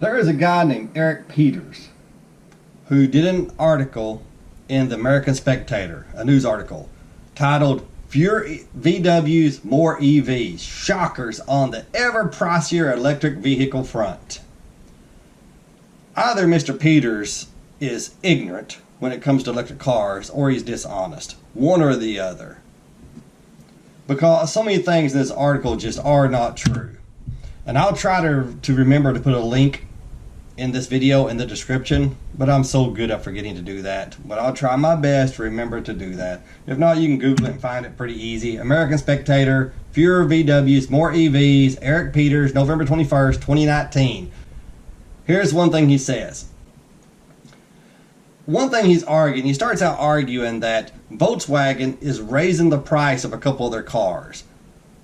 There is a guy named Eric Peters who did an article in the American Spectator, a news article, titled Fewer VWs, More EVs, Shockers on the Ever Pricier Electric Vehicle Front. Either Mr. Peters is ignorant when it comes to electric cars, or he's dishonest. One or the other. Because so many things in this article just are not true. And I'll try to remember to put a link in this video in the description, but I'm so good at forgetting to do that. But I'll try my best to remember to do that. If not, you can Google it and find it pretty easy. American Spectator, Fewer VWs, More EVs, Eric Peters, November 21st, 2019. Here's one thing he says. One thing he's arguing, he starts out arguing that Volkswagen is raising the price of a couple of their cars.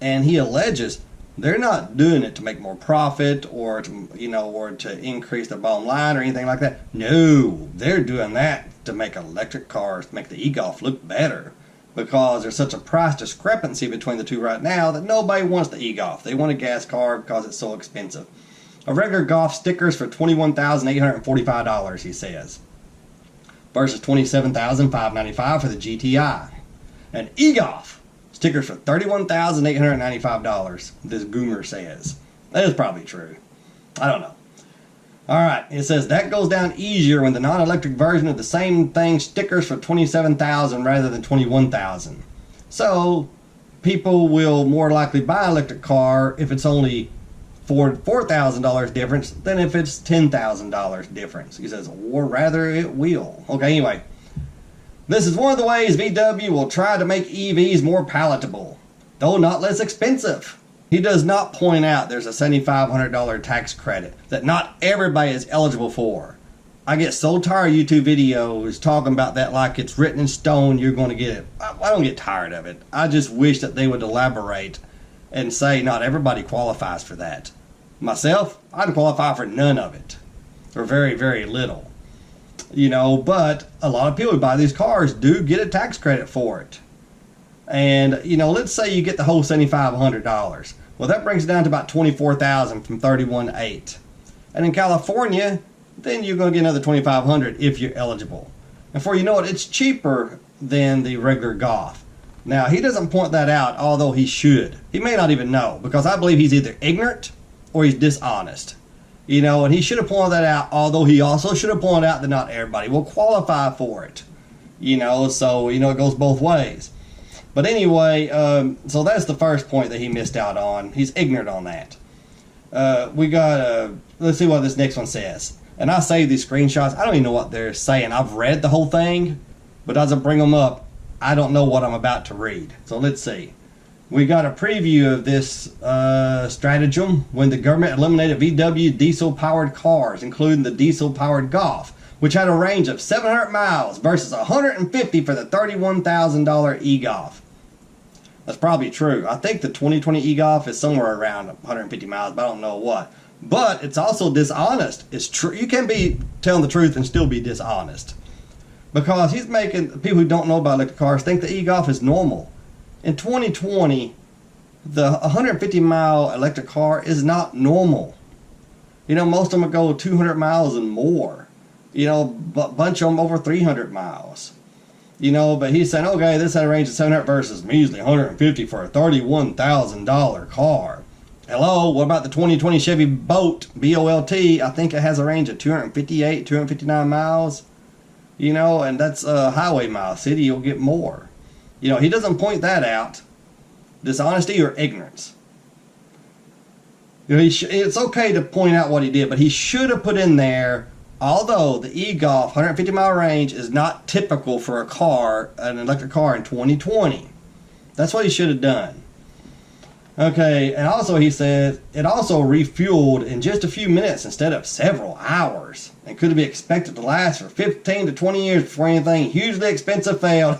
And he alleges they're not doing it to make more profit or to, or to increase the bottom line or anything like that. No, they're doing that to make electric cars, make the e-Golf look better. Because there's such a price discrepancy between the two right now that nobody wants the e-Golf. They want a gas car because it's so expensive. A regular Golf stickers for $21,845, he says, versus $27,595 for the GTI. An e-Golf stickers for $31,895, this Goomer says. That is probably true. I don't know. Alright, it says that goes down easier when the non-electric version of the same thing stickers for $27,000 rather than $21,000. So, people will more likely buy an electric car if it's only $4,000 difference than if it's $10,000 difference. He says, or rather it will. Okay, anyway. This is one of the ways VW will try to make EVs more palatable, though not less expensive. He does not point out there's a $7,500 tax credit that not everybody is eligible for. I get so tired of YouTube videos talking about that like it's written in stone, you're going to get it. I don't get tired of it. I just wish that they would elaborate and say not everybody qualifies for that. Myself, I'd qualify for none of it, or very, very little. But a lot of people who buy these cars do get a tax credit for it. And, let's say you get the whole $7,500. Well, that brings it down to about $24,000 from $31,800. And in California, then you're going to get another $2,500 if you're eligible. And before you know it, it's cheaper than the regular Golf. Now, he doesn't point that out, although he should. He may not even know, because I believe he's either ignorant or he's dishonest. And he should have pointed that out, although he also should have pointed out that not everybody will qualify for it. So, it goes both ways. But anyway, so that's the first point that he missed out on. He's ignorant on that. Let's see what this next one says. And I saved these screenshots. I don't even know what they're saying. I've read the whole thing, but as I bring them up, I don't know what I'm about to read. So let's see. We got a preview of this stratagem when the government eliminated VW diesel-powered cars, including the diesel-powered Golf, which had a range of 700 miles versus 150 for the $31,000 e-Golf. That's probably true. I think the 2020 e-Golf is somewhere around 150 miles, but I don't know what. But it's also dishonest. It's true. You can be telling the truth and still be dishonest. Because he's making people who don't know about electric cars think the e-Golf is normal. In 2020, the 150 mile electric car is not normal. Most of them go 200 miles and more. A bunch of them over 300 miles. But he's saying, okay, this had a range of 700 versus measly 150 for a $31,000 car. Hello, what about the 2020 Chevy Bolt, B-O-L-T? I think it has a range of 258, 259 miles. And that's highway miles. City, you'll get more. He doesn't point that out. Dishonesty or ignorance. It's okay to point out what he did, but he should have put in there, although the e-Golf 150 mile range is not typical for a car, an electric car in 2020. That's what he should have done. Okay, and also he said it also refueled in just a few minutes instead of several hours, and could be expected to last for 15 to 20 years before anything hugely expensive failed.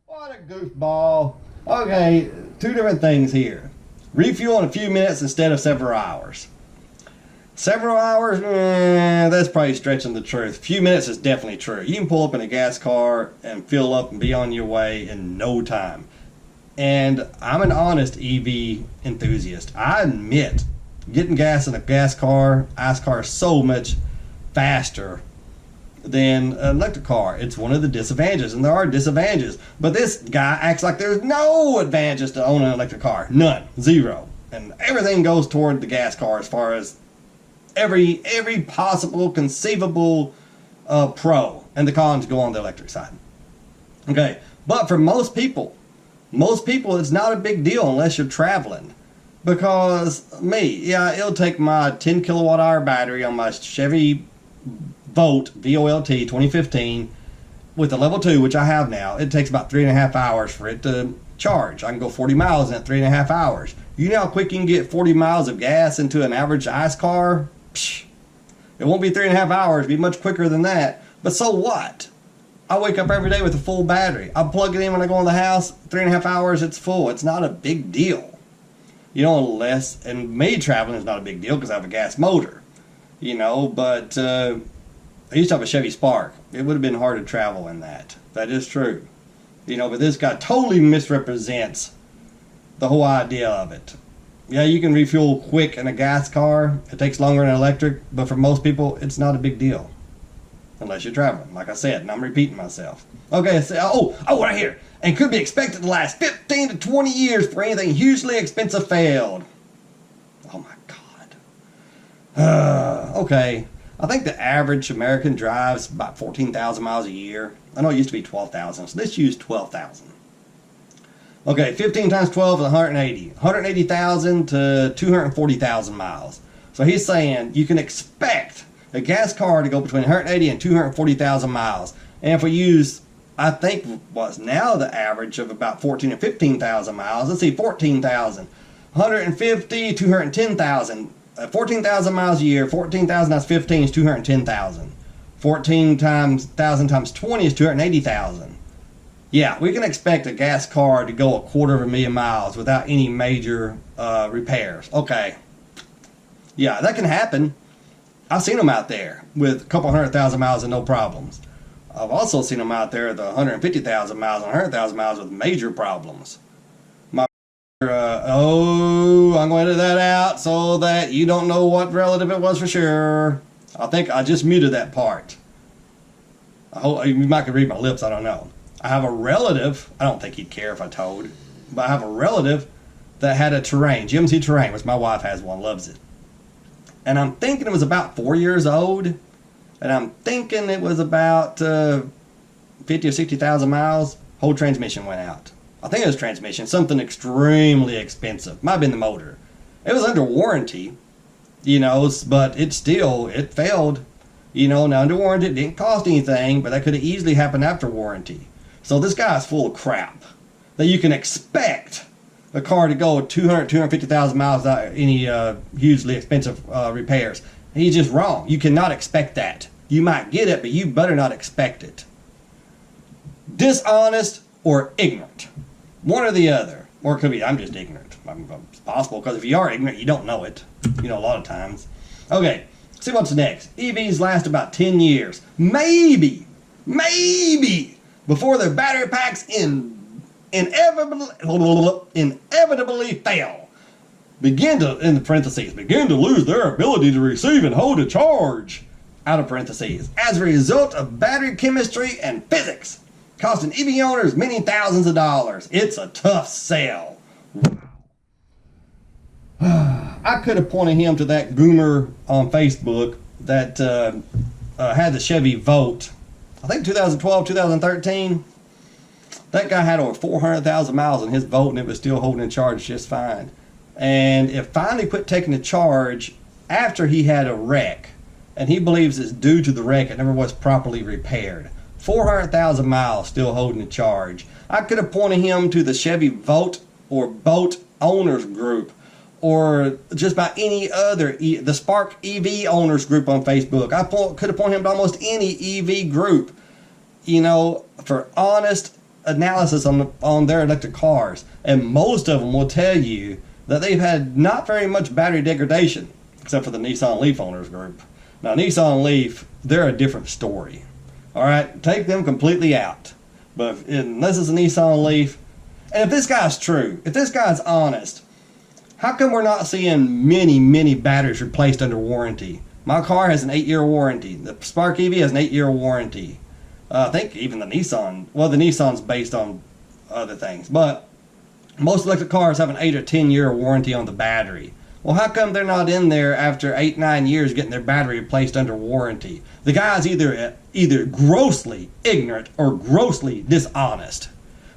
What a goofball. Okay, two different things here. Refuel in a few minutes instead of several hours. Several hours? That's probably stretching the truth. A few minutes is definitely true. You can pull up in a gas car and fill up and be on your way in no time. And I'm an honest EV enthusiast. I admit Getting gas in a gas car, ICE car, is so much faster than an electric car. It's one of the disadvantages, and there are disadvantages. But this guy acts like there's no advantages to own an electric car. None. Zero. And everything goes toward the gas car as far as every possible, conceivable pro. And the cons go on the electric side. Okay. But for most people, it's not a big deal unless you're traveling. Because it'll take my 10 kilowatt hour battery on my Chevy Volt VOLT 2015 with the level 2, which I have now. It takes about 3.5 hours for it to charge. I can go 40 miles in 3.5 hours. You know how quick you can get 40 miles of gas into an average ICE car? Psh, it won't be 3.5 hours. It'll be much quicker than that. But so what? I wake up every day with a full battery. I plug it in when I go in the house. 3.5 hours, it's full. It's not a big deal. And me traveling is not a big deal because I have a gas motor. But I used to have a Chevy Spark. It would have been hard to travel in that. That is true. But this guy totally misrepresents the whole idea of it. Yeah, you can refuel quick in a gas car. It takes longer in an electric, but for most people, it's not a big deal. Unless you're traveling, like I said, and I'm repeating myself. Okay, so, right here. And could be expected to last 15 to 20 years for anything hugely expensive failed. Oh my God. Okay. I think the average American drives about 14,000 miles a year. I know it used to be 12,000, so let's use 12,000. Okay, 15 times 12 is 180. 180,000 to 240,000 miles. So he's saying you can expect a gas car to go between 180 and 240,000 miles. And if we use, I think what's now the average of about 14 or 15,000 miles, let's see, 14,000. 150, 210,000. 14,000 miles a year, 14,000 times 15 is 210,000. 14,000 times 20 is 280,000. Yeah, we can expect a gas car to go 250,000 miles without any major repairs. Okay. Yeah, that can happen. I've seen them out there with a couple 100,000 miles and no problems. I've also seen them out there at the 150,000 miles and 100,000 miles with major problems. I'm going to edit that out so that you don't know what relative it was for sure. I think I just muted that part. I hope you might could read my lips, I don't know. I have a relative, I don't think he'd care if I told, but I have a relative that had a Terrain, GMC Terrain, which my wife has one, loves it. And I'm thinking it was about 4 years old, and I'm thinking it was about 50 or 60,000 miles. Whole transmission went out. I think it was transmission, something extremely expensive. Might have been the motor. It was under warranty, but it failed. Now under warranty, it didn't cost anything, but that could have easily happened after warranty. So this guy's full of crap. That you can expect a car to go 250,000 miles without any hugely expensive repairs. He's just wrong. You cannot expect that. You might get it, but you better not expect it. Dishonest or ignorant. One or the other. Or it could be, I'm just ignorant. It's possible, because if you are ignorant, you don't know it. A lot of times. Okay, see what's next. EVs last about 10 years. Maybe, before their battery packs inevitably fail. Begin to lose their ability to receive and hold a charge. Out of parentheses. As a result of battery chemistry and physics. Costing EV owners many thousands of dollars. It's a tough sell. I could have pointed him to that goomer on Facebook that had the Chevy Volt. I think 2012, 2013. That guy had over 400,000 miles on his Volt, and it was still holding in charge just fine. And it finally quit taking the charge after he had a wreck. And he believes it's due to the wreck. It never was properly repaired. 400,000 miles still holding the charge. I could have pointed him to the Chevy Volt or Boat Owners Group, or just about any other, the Spark EV Owners Group on Facebook. I could have pointed him to almost any EV group, for honest analysis on their electric cars. And most of them will tell you that they've had not very much battery degradation, except for the Nissan Leaf Owners Group. Now, Nissan Leaf, they're a different story. All right, take them completely out. But unless it's a Nissan Leaf, and if this guy's true, if this guy's honest, How come we're not seeing many batteries replaced under warranty? My car has an 8-year warranty. The Spark EV has an 8-year warranty. I think even the Nissan, well, the Nissan's based on other things, but most electric cars have an 8 or 10-year warranty on the battery. Well, how come they're not in there after 8-9 years getting their battery replaced under warranty? The guy's either grossly ignorant or grossly dishonest.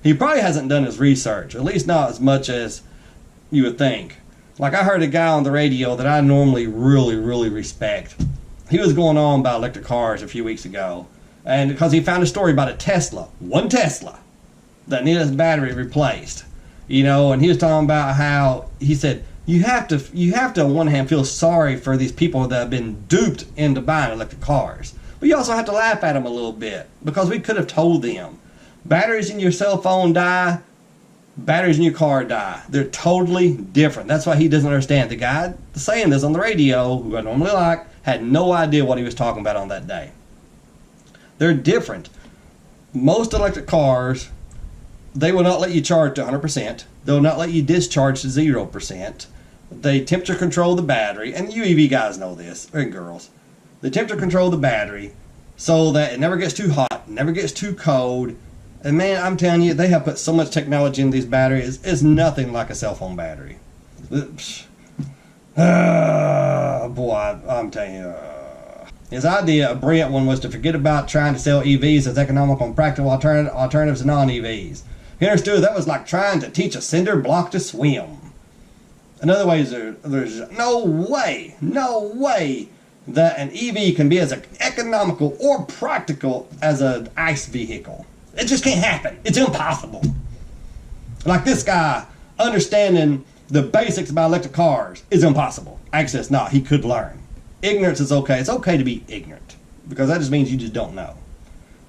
He probably hasn't done his research, at least not as much as you would think. Like, I heard a guy on the radio that I normally really respect. He was going on about electric cars a few weeks ago, and because he found a story about a Tesla, one Tesla, that needed his battery replaced. You know, and he was talking about how, he said, you have to on one hand feel sorry for these people that have been duped into buying electric cars. But you also have to laugh at them a little bit, because we could have told them, batteries in your cell phone die, batteries in your car die. They're totally different. That's why he doesn't understand. The guy saying this on the radio, who I normally like, had no idea what he was talking about on that day. They're different. Most electric cars, they will not let you charge to 100%. They'll not let you discharge to 0%. They temperature control the battery, and you EV guys know this, and girls. They temperature control the battery so that it never gets too hot, never gets too cold. And man, I'm telling you, they have put so much technology in these batteries. It's nothing like a cell phone battery. Boy, I'm telling you. His idea, a brilliant one, was to forget about trying to sell EVs as economical and practical alternatives to non-EVs. He understood that was like trying to teach a cinder block to swim. In other ways, there's no way that an EV can be as economical or practical as an ICE vehicle. It just can't happen. It's impossible. Like this guy understanding the basics about electric cars is impossible. Actually, it's not. He could learn. Ignorance is okay. It's okay to be ignorant, because that just means you just don't know.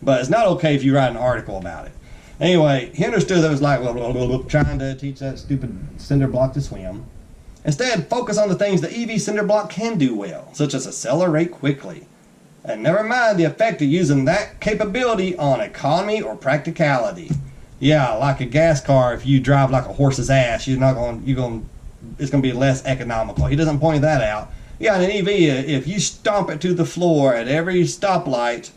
But it's not okay if you write an article about it. Anyway, he understood that it was like trying to teach that stupid cinder block to swim. Instead, focus on the things the EV cinder block can do well, such as accelerate quickly. And never mind the effect of using that capability on economy or practicality. Yeah, like a gas car, if you drive like a horse's ass, it's going to be less economical. He doesn't point that out. Yeah, in an EV, if you stomp it to the floor at every stoplight,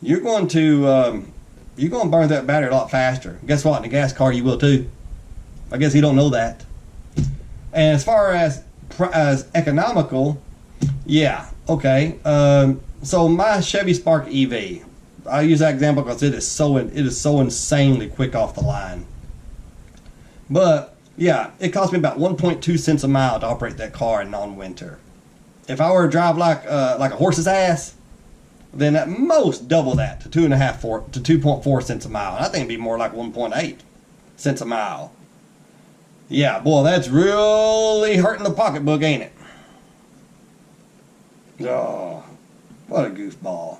you're going to burn that battery a lot faster. Guess what? In a gas car, you will too. I guess you don't know that. And as far as economical, yeah, okay. So my Chevy Spark EV, I use that example because it is so insanely quick off the line. But yeah, it cost me about 1.2 cents a mile to operate that car in non-winter. If I were to drive like a horse's ass, then at most double that to 2.4 cents a mile. And I think it'd be more like 1.8 cents a mile. Yeah, boy, that's really hurting the pocketbook, ain't it? Oh, what a goofball.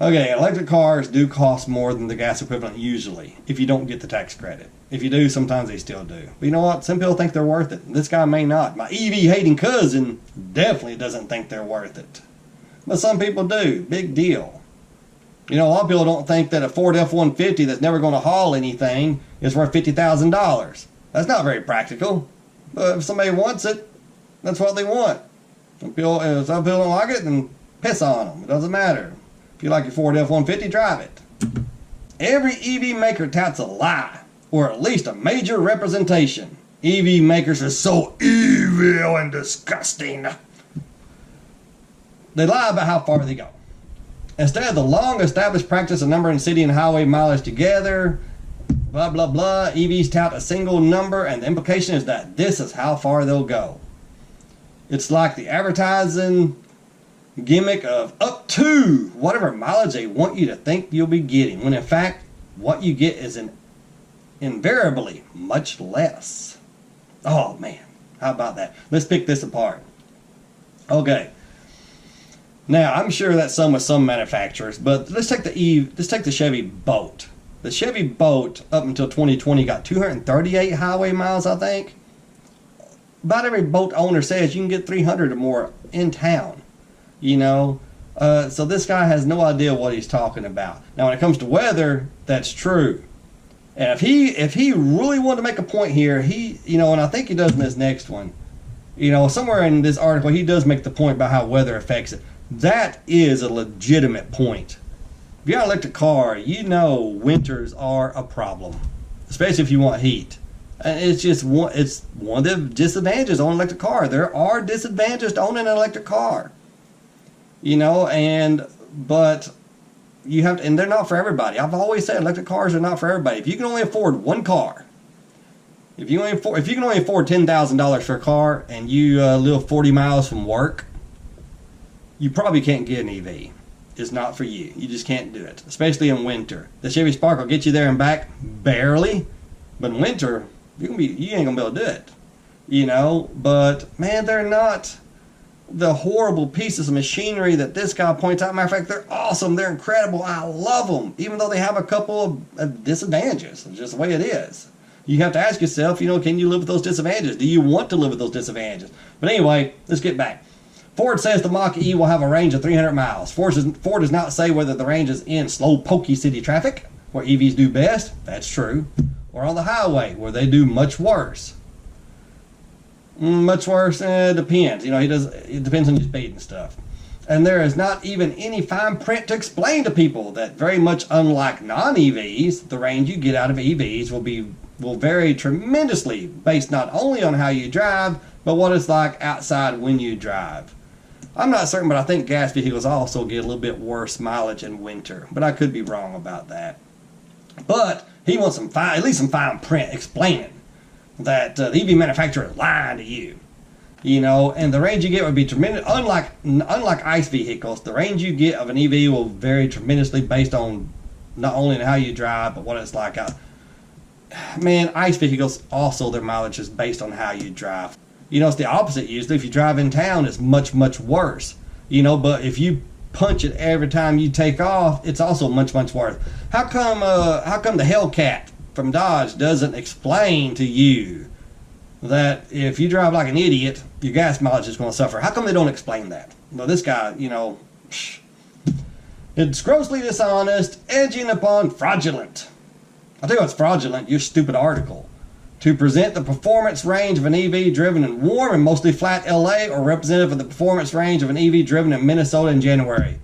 Okay, electric cars do cost more than the gas equivalent usually, if you don't get the tax credit. If you do, sometimes they still do. But you know what? Some people think they're worth it. This guy may not. My EV-hating cousin definitely doesn't think they're worth it. But some people do. Big deal. You know, a lot of people don't think that a Ford F-150 that's never going to haul anything is worth $50,000. That's not very practical. But if somebody wants it, that's what they want. Some people don't like it, then piss on them. It doesn't matter. If you like your Ford F-150, drive it. Every EV maker touts a lie, or at least a major representation. EV makers are so evil and disgusting. They lie about how far they go. Instead of the long-established practice of numbering city and highway mileage together, blah, blah, blah, EVs tout a single number, and the implication is that this is how far they'll go. It's like the advertising gimmick of up to whatever mileage they want you to think you'll be getting, when in fact, what you get is invariably much less. Oh, man. How about that? Let's pick this apart. Okay. Now, I'm sure that's some with some manufacturers, but let's take the Chevy Bolt. The Chevy Bolt, up until 2020, got 238 highway miles, I think. About every Bolt owner says you can get 300 or more in town. You know, so this guy has no idea what he's talking about. Now, when it comes to weather, that's true. And if he really wanted to make a point here, and I think he does in this next one, somewhere in this article, he does make the point about how weather affects it. That is a legitimate point. If you got an electric car, winters are a problem, especially if you want heat. And it's one of the disadvantages on an electric car. There are disadvantages to owning an electric car. But you have to, and they're not for everybody. I've always said electric cars are not for everybody. If you can only afford one car, if you can only afford $10,000 for a car and you live 40 miles from work, you probably can't get an EV. It's not for you. You just can't do it, especially in winter. The Chevy Spark will get you there and back barely, but in winter you ain't gonna be able to do it. But man, they're not the horrible pieces of machinery that this guy points out. Matter of fact, they're awesome. They're incredible. I love them, even though they have a couple of disadvantages. It's just the way it is. You have to ask yourself, can you live with those disadvantages? Do you want to live with those disadvantages? But anyway, let's get back. Ford says the Mach-E will have a range of 300 miles. Ford does not say whether the range is in slow, pokey city traffic, where EVs do best. That's true. Or on the highway, where they do much worse. Much worse, depends. It depends on your speed and stuff. And there is not even any fine print to explain to people that, very much unlike non-EVs, the range you get out of EVs will vary tremendously based not only on how you drive, but what it's like outside when you drive. I'm not certain, but I think gas vehicles also get a little bit worse mileage in winter, but I could be wrong about that. But he wants at least some fine print explaining that the EV manufacturer is lying to you. And the range you get would be tremendous. Unlike ICE vehicles, the range you get of an EV will vary tremendously based on not only how you drive, but what it's like out. Man, ICE vehicles also, their mileage is based on how you drive. It's the opposite usually. If you drive in town, it's much, much worse. But if you punch it every time you take off, it's also much, much worse. How come the Hellcat from Dodge doesn't explain to you that if you drive like an idiot, your gas mileage is going to suffer? How come they don't explain that? This guy, it's grossly dishonest, edging upon fraudulent. I'll tell you what's fraudulent, your stupid article. To present the performance range of an EV driven in warm and mostly flat LA, or representative of the performance range of an EV driven in Minnesota in January.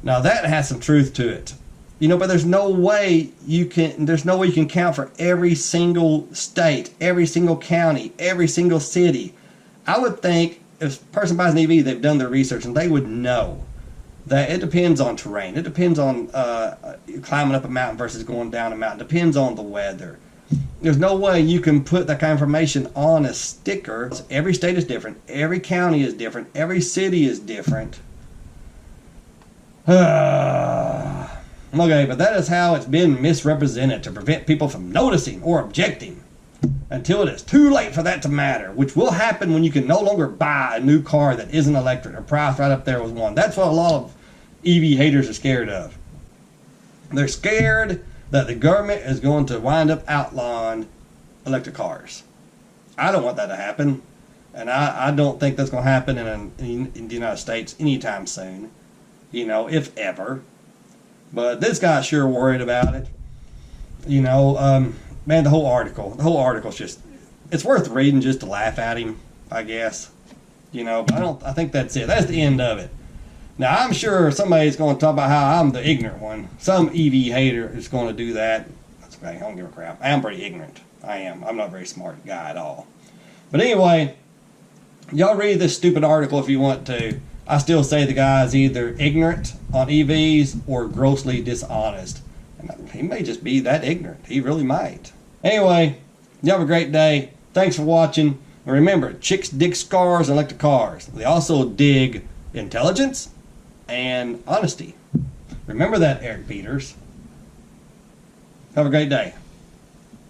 Now that has some truth to it. But there's no way you can count for every single state, every single county, every single city. I would think if a person buys an EV, they've done their research and they would know that it depends on terrain. It depends on climbing up a mountain versus going down a mountain. It depends on the weather. There's no way you can put that kind of information on a sticker. Every state is different. Every county is different. Every city is different. Okay, but that is how it's been misrepresented to prevent people from noticing or objecting until it is too late for that to matter, which will happen when you can no longer buy a new car that isn't electric or priced right up there with one. That's what a lot of EV haters are scared of. They're scared that the government is going to wind up outlawing electric cars. I don't want that to happen, and I don't think that's going to happen in the United States anytime soon, if ever. But this guy's sure worried about it. Man, the whole article's just, it's worth reading just to laugh at him, I guess. But I think that's it. That's the end of it. Now, I'm sure somebody's going to talk about how I'm the ignorant one. Some EV hater is going to do that. That's okay. I don't give a crap. I am pretty ignorant. I am. I'm not a very smart guy at all. But anyway, y'all read this stupid article if you want to. I still say the guy is either ignorant on EVs or grossly dishonest. And he may just be that ignorant. He really might. Anyway, you have a great day. Thanks for watching. And remember, chicks dig scars and electric cars. They also dig intelligence and honesty. Remember that, Eric Peters. Have a great day.